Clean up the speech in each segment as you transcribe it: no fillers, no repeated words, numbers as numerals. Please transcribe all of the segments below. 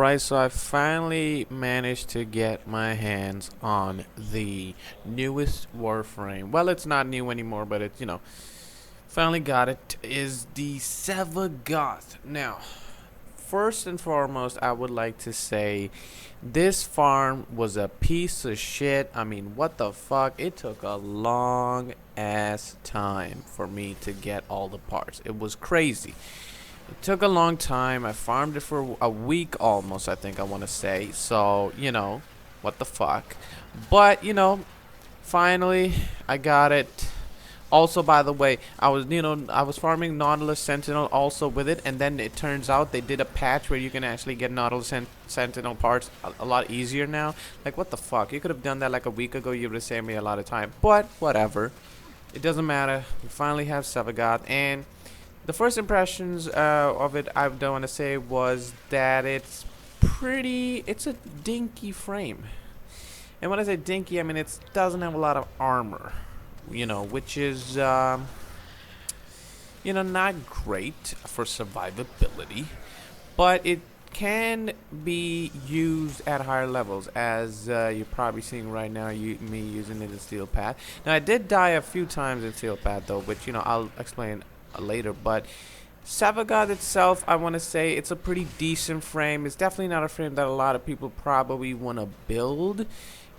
Alright, so I finally managed to get my hands on the newest Warframe. Well, it's not new anymore, but it's, finally got it. Is the Sevagoth. Now, first and foremost, I would like to say this farm was a piece of shit. I mean, what the fuck? It took a long ass time for me to get all the parts. It was crazy. It took a long time. I farmed it for a week almost, I think I want to say. So, what the fuck. But, finally I got it. Also, by the way, I was farming Nautilus Sentinel also with it, and then it turns out they did a patch where you can actually get Nautilus Sentinel parts a lot easier now. Like, what the fuck? You could have done that like a week ago. You would have saved me a lot of time. But whatever. It doesn't matter. We finally have Sevagoth, and the first impressions of it, I don't want to say, was that it's a dinky frame. And when I say dinky, I mean it doesn't have a lot of armor, which is, not great for survivability, but it can be used at higher levels, as you're probably seeing right now, me using it in Steel Path. Now, I did die a few times in Steel Path, though, which, I'll explain later. But Sevagoth itself, I want to say it's a pretty decent frame. It's definitely not a frame that a lot of people probably want to build.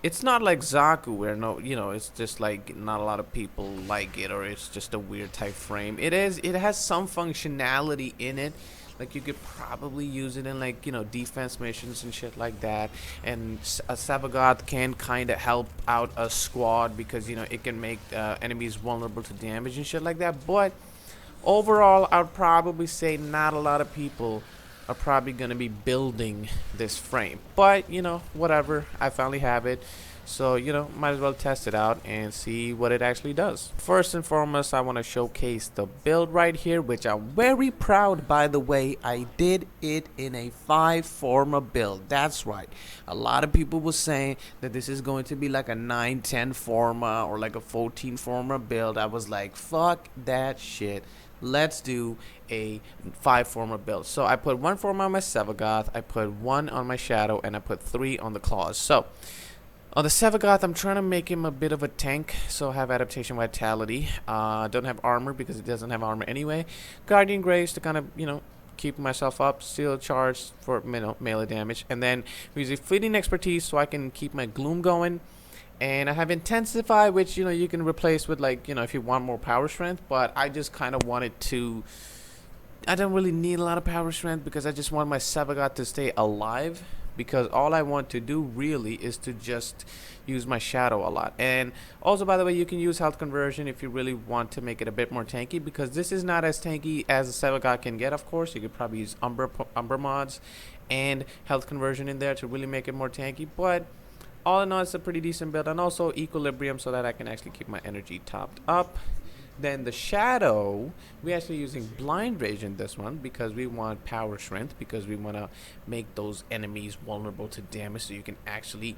It's not like Zaku, where it's just like not a lot of people like it, or it's just a weird type frame. It has some functionality in it. Like, you could probably use it in, like, defense missions and shit like that. And a Sevagoth can kind of help out a squad because, it can make enemies vulnerable to damage and shit like that. But overall, I'd probably say not a lot of people are probably going to be building this frame. But, whatever. I finally have it. So, might as well test it out and see what it actually does. First and foremost, I want to showcase the build right here, which I'm very proud, by the way. I did it in a 5 Forma build. That's right. A lot of people were saying that this is going to be like a 9-10 Forma or like a 14 Forma build. I was like, fuck that shit. Let's do a 5 Forma build. So I put 1 Forma on my Sevagoth, I put 1 on my Shadow, and I put 3 on the Claws. So on the Sevagoth, I'm trying to make him a bit of a tank, so I have Adaptation Vitality. Don't have armor because it doesn't have armor anyway. Guardian Grace to kind of, keep myself up. Steel Charge for melee damage. And then we use Fleeting Expertise so I can keep my Gloom going. And I have Intensify, which, you can replace with, like, if you want more power strength. But I just kind of wanted to... I don't really need a lot of power strength because I just want my Sevagoth to stay alive. Because all I want to do really is to just use my Shadow a lot. And also, by the way, you can use health conversion if you really want to make it a bit more tanky. Because this is not as tanky as a Sevagoth can get, of course. You could probably use Umbra mods and health conversion in there to really make it more tanky. But all in all, it's a pretty decent build. And also Equilibrium so that I can actually keep my energy topped up. Then the Shadow, we're actually using Blind Rage in this one because we want power strength, because we want to make those enemies vulnerable to damage so you can actually,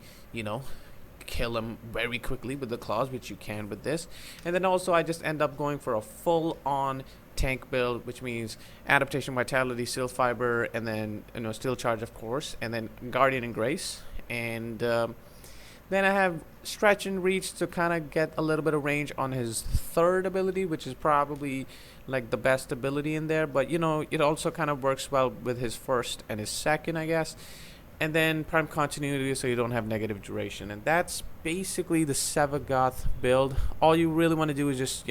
kill them very quickly with the claws, which you can with this. And then also I just end up going for a full-on tank build, which means Adaptation Vitality, Steel Fiber, and then, Steel Charge, of course, and then Guardian and Grace. And then I have Stretch and Reach to kind of get a little bit of range on his third ability, which is probably like the best ability in there. But, it also kind of works well with his first and his second, I guess. And then Prime Continuity so you don't have negative duration. And that's basically the Sevagoth build. All you really want to do is just,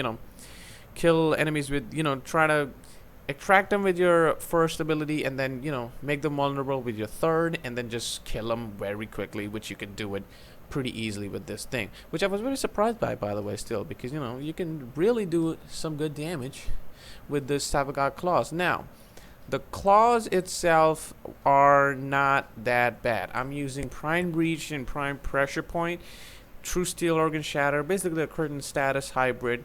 kill enemies with, try to attract them with your first ability and then, make them vulnerable with your third and then just kill them very quickly, which you can do it pretty easily with this thing, which I was very surprised by the way, still, because you can really do some good damage with the Sevagoth claws. Now, the claws itself are not that bad. I'm using Prime Reach and Prime Pressure Point, True Steel Organ Shatter, basically a curtain status hybrid.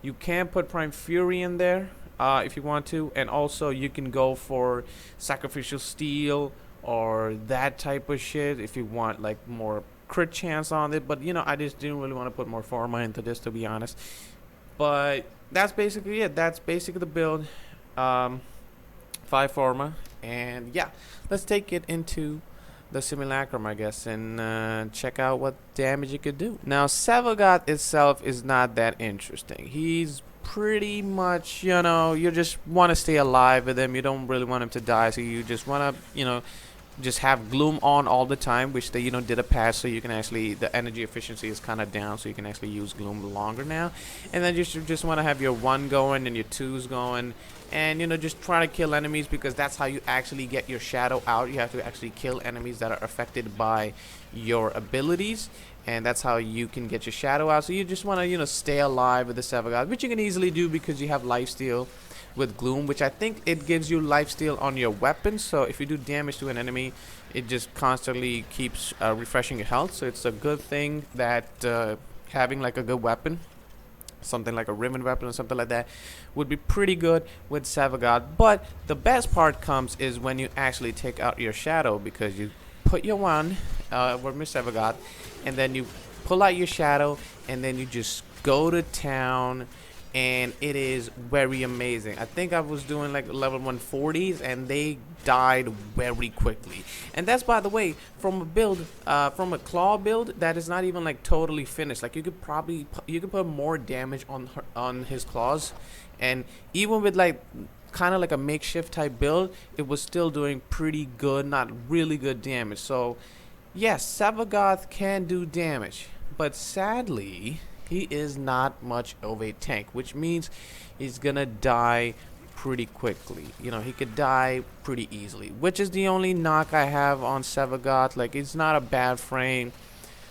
You can put Prime Fury in there if you want to, and also you can go for Sacrificial Steel or that type of shit if you want like more crit chance on it. But I just didn't really want to put more Forma into this, to be honest. But that's basically it. That's basically the build. 5 Forma. And yeah, let's take it into the simulacrum, I guess, and check out what damage it could do. Now, Sevagoth itself is not that interesting. He's pretty much, you just want to stay alive with him. You don't really want him to die, so you just want to, just have gloom on all the time, which they did a patch, so you can actually, the energy efficiency is kind of down, so you can actually use gloom longer now. And then you should just want to have your 1 going and your 2s going, and just try to kill enemies, because that's how you actually get your shadow out. You have to actually kill enemies that are affected by your abilities, and that's how you can get your shadow out. So you just want to stay alive with the Sevagoth, which you can easily do because you have lifesteal with gloom, which I think it gives you lifesteal on your weapons. So if you do damage to an enemy, it just constantly keeps refreshing your health. So it's a good thing that having like a good weapon, something like a riven weapon or something like that, would be pretty good with Sevagoth. But the best part comes is when you actually take out your shadow, because you put your 1 with your Sevagoth, and then you pull out your shadow, and then you just go to town, and it is very amazing. I think I was doing like level 140s, and they died very quickly. And that's, by the way, from a build, from a claw build that is not even like totally finished. Like you could put more damage on his claws, and even with like kind of like a makeshift type build, it was still doing pretty good, not really good damage. So yes, Sevagoth can do damage, but sadly he is not much of a tank, which means he's gonna die pretty quickly. He could die pretty easily, which is the only knock I have on Sevagoth. Like, it's not a bad frame.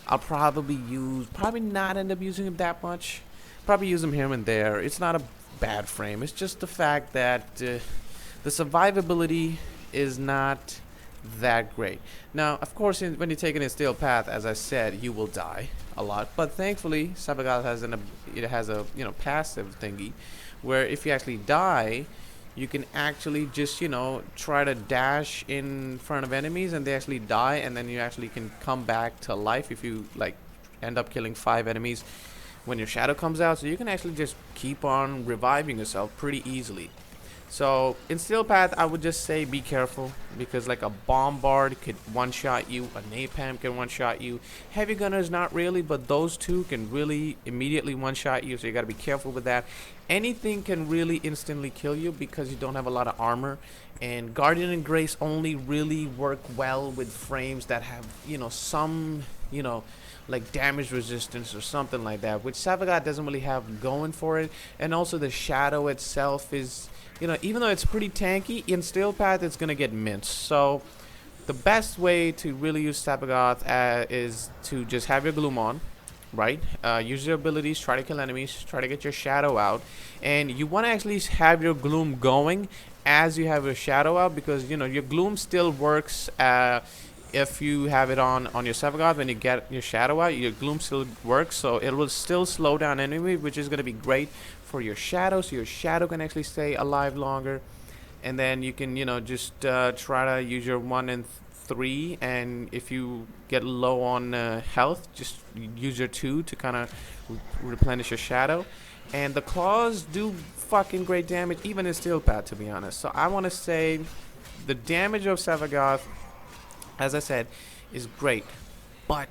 I'll probably not end up using him that much. Probably use him here and there. It's not a bad frame. It's just the fact that the survivability is not that great. Now, of course, when you're taking a steel path, as I said, you will die a lot. But thankfully, Sevagoth has a passive thingy, where if you actually die, you can actually just try to dash in front of enemies, and they actually die, and then you actually can come back to life if you like end up killing 5 enemies when your shadow comes out. So you can actually just keep on reviving yourself pretty easily. So in Steel Path, I would just say be careful, because like a Bombard could one-shot you, a Napalm can one-shot you. Heavy Gunners not really, but those two can really immediately one-shot you, so you gotta be careful with that. Anything can really instantly kill you because you don't have a lot of armor. And Guardian and Grace only really work well with frames that have, some, like damage resistance or something like that, which Sevagoth doesn't really have going for it. And also the shadow itself is, even though it's pretty tanky, in Steel Path it's gonna get minced. So the best way to really use Sevagoth is to just have your gloom on, right? Use your abilities, try to kill enemies, try to get your shadow out, and you want to actually have your gloom going as you have your shadow out, because your gloom still works if you have it on your Sevagoth. When you get your shadow out, your gloom still works, so it will still slow down enemy, which is going to be great for your shadow, so your shadow can actually stay alive longer. And then you can just try to use your 1 and 3, and if you get low on health, just use your 2 to kind of replenish your shadow. And the claws do fucking great damage, even in Steel Path, to be honest. So I want to say the damage of Sevagoth, as I said, is great, but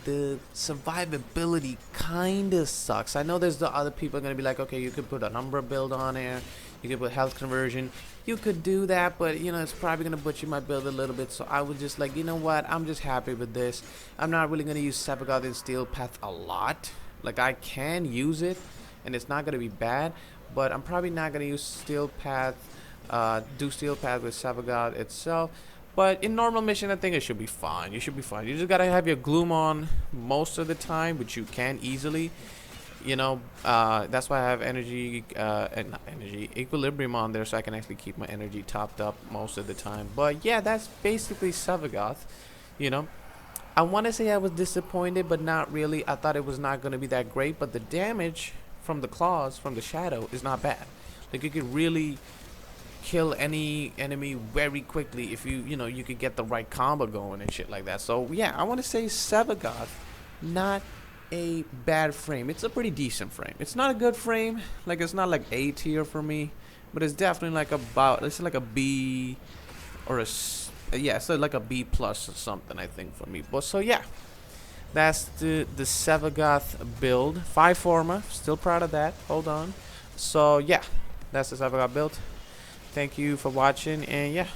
the survivability kind of sucks. I know there's the other people are going to be like, okay, you could put a number build on there, you could put health conversion, you could do that, but it's probably going to butcher my build a little bit. So I would just like, you know what, I'm just happy with this. I'm not really going to use Sevagoth in Steel Path a lot. Like, I can use it and it's not going to be bad, but I'm probably not going to use Steel Path, do Steel Path with Sevagoth itself. But in normal mission, I think it should be fine. You should be fine. You just gotta have your gloom on most of the time, which you can easily. That's why I have energy, not energy, equilibrium on there, so I can actually keep my energy topped up most of the time. But yeah, that's basically Sevagoth. I want to say I was disappointed, but not really. I thought it was not going to be that great, but the damage from the claws, from the shadow, is not bad. Like, you could really kill any enemy very quickly if you could get the right combo going and shit like that. So yeah, I want to say Sevagoth, not a bad frame. It's a pretty decent frame. It's not a good frame, like it's not like A tier for me, but it's definitely like it's like a B or yeah, so like a B plus or something, I think, for me. But so yeah, that's the Sevagoth build. 5 Forma, still proud of that. Hold on. So yeah, that's the Sevagoth build. Thank you for watching, and yeah,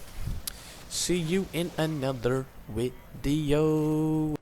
see you in another video.